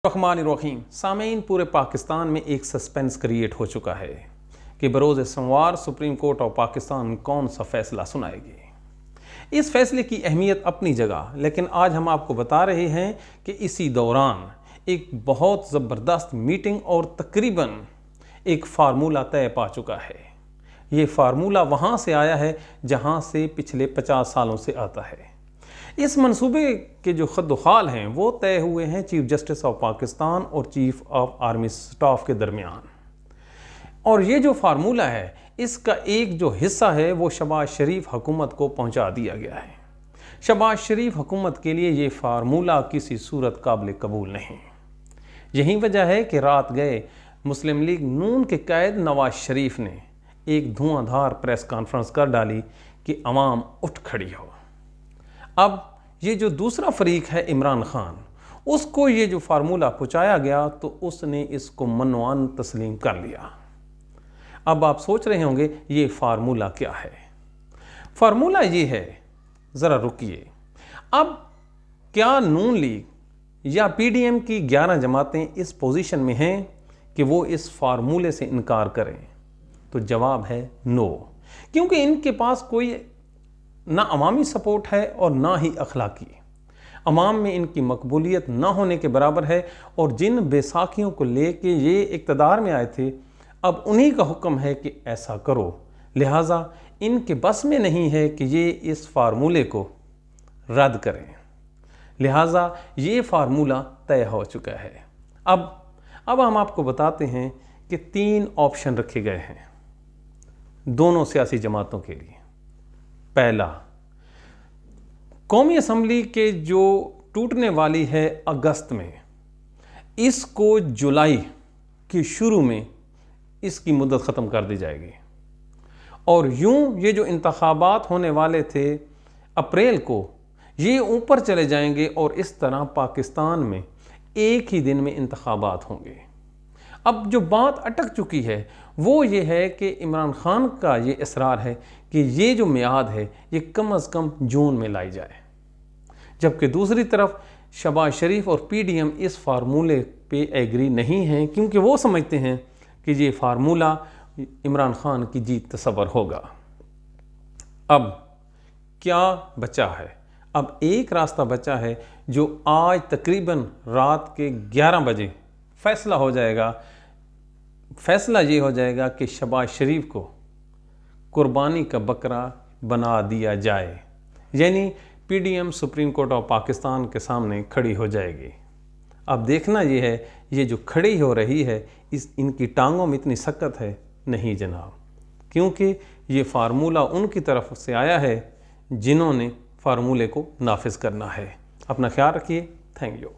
रहमानिर्रहीम। सामीन, पूरे पाकिस्तान में एक सस्पेंस क्रिएट हो चुका है कि बरोज़ सोमवार सुप्रीम कोर्ट ऑफ पाकिस्तान कौन सा फैसला सुनाएगी। इस फैसले की अहमियत अपनी जगह, लेकिन आज हम आपको बता रहे हैं कि इसी दौरान एक बहुत ज़बरदस्त मीटिंग और तकरीबन एक फार्मूला तय पा चुका है। ये फार्मूला वहाँ से आया है जहाँ से पिछले 50 सालों से आता है। इस मंसूबे के जो खद्दोखाल हैं वो तय हुए हैं चीफ जस्टिस ऑफ पाकिस्तान और चीफ ऑफ आर्मी स्टाफ के दरमियान। और ये जो फार्मूला है इसका एक जो हिस्सा है वो शहबाज शरीफ हुकूमत को पहुंचा दिया गया है। शहबाज शरीफ हुकूमत के लिए ये फार्मूला किसी सूरत काबिल कबूल नहीं। यही वजह है कि रात गए मुस्लिम लीग नून के कैद नवाज शरीफ ने एक धुआंधार प्रेस कॉन्फ्रेंस कर डाली कि अवाम उठ खड़ी हो। अब ये जो दूसरा फरीक है इमरान खान, उसको ये जो फार्मूला पहुँचाया गया तो उसने इसको मनवान तस्लीम कर लिया। अब आप सोच रहे होंगे ये फार्मूला क्या है। फार्मूला ये है, ज़रा रुकिए, अब क्या नून लीग या पीडीएम की 11 जमातें इस पोजीशन में हैं कि वो इस फार्मूले से इनकार करें? तो जवाब है नो, क्योंकि इनके पास कोई ना अवामी सपोर्ट है और ना ही अखलाकी। अवाम में इनकी मकबूलियत ना होने के बराबर है, और जिन बैसाखियों को लेके ये इक़्तिदार में आए थे अब उन्हीं का हुक्म है कि ऐसा करो, लिहाजा इनके बस में नहीं है कि ये इस फार्मूले को रद्द करें। लिहाजा ये फार्मूला तय हो चुका है। अब हम आपको बताते हैं कि 3 ऑप्शन रखे गए हैं दोनों सियासी जमातों के लिए। पहला, कौमी असम्बली के जो टूटने वाली है अगस्त में, इसको जुलाई की शुरू में इसकी मुद्दत ख़त्म कर दी जाएगी, और यूं ये जो इंतखाबात होने वाले थे अप्रैल को, ये ऊपर चले जाएंगे और इस तरह पाकिस्तान में एक ही दिन में इंतखाबात होंगे। अब जो बात अटक चुकी है वो ये है कि इमरान खान का ये इसरार है कि ये जो मियाद है ये कम अज़ कम जून में लाई जाए, जबकि दूसरी तरफ शहबाज शरीफ और पीडीएम इस फार्मूले पे एग्री नहीं हैं, क्योंकि वो समझते हैं कि ये फार्मूला इमरान खान की जीत तस्वर होगा। अब क्या बचा है? अब एक रास्ता बचा है जो आज तकरीबन रात के 11 बजे फैसला हो जाएगा। फैसला ये हो जाएगा कि शहबाज शरीफ को कुर्बानी का बकरा बना दिया जाए, यानी PDM supreme court of Pakistan के सामने खड़ी हो जाएगी। अब देखना ये है, ये जो खड़ी हो रही है इनकी टांगों में इतनी सख्त है नहीं जनाब, क्योंकि ये फार्मूला उनकी तरफ से आया है जिन्होंने फार्मूले को नाफिज करना है। अपना ख्याल रखिए। Thank you.